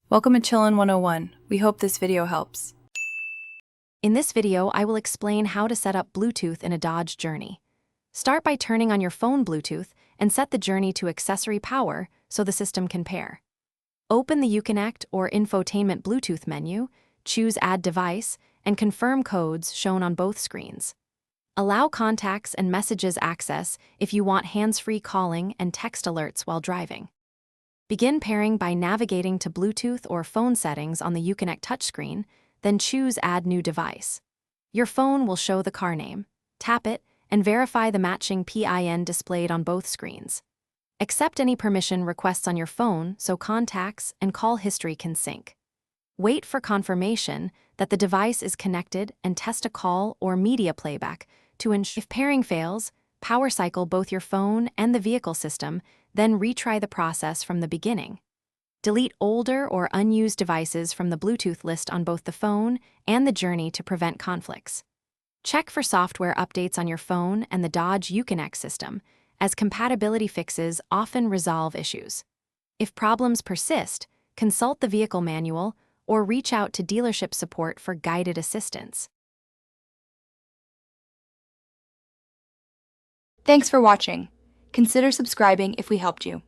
Welcome to Chillin' 101. We hope this video helps. In this video, I will explain how to set up Bluetooth in a Dodge Journey. Start by turning on your phone Bluetooth and set the Journey to accessory power so the system can pair. Open the Uconnect or Infotainment Bluetooth menu, choose Add Device, and confirm codes shown on both screens. Allow contacts and messages access if you want hands-free calling and text alerts while driving. Begin pairing by navigating to Bluetooth or phone settings on the Uconnect touchscreen, then choose Add New Device. Your phone will show the car name. Tap it and verify the matching PIN displayed on both screens. Accept any permission requests on your phone so contacts and call history can sync. Wait for confirmation that the device is connected and test a call or media playback to ensure. If pairing fails, power cycle both your phone and the vehicle system, then retry the process from the beginning. Delete older or unused devices from the Bluetooth list on both the phone and the Journey to prevent conflicts. Check for software updates on your phone and the Dodge Uconnect system, as compatibility fixes often resolve issues. If problems persist, consult the vehicle manual or reach out to dealership support for guided assistance. Thanks for watching. Consider subscribing if we helped you.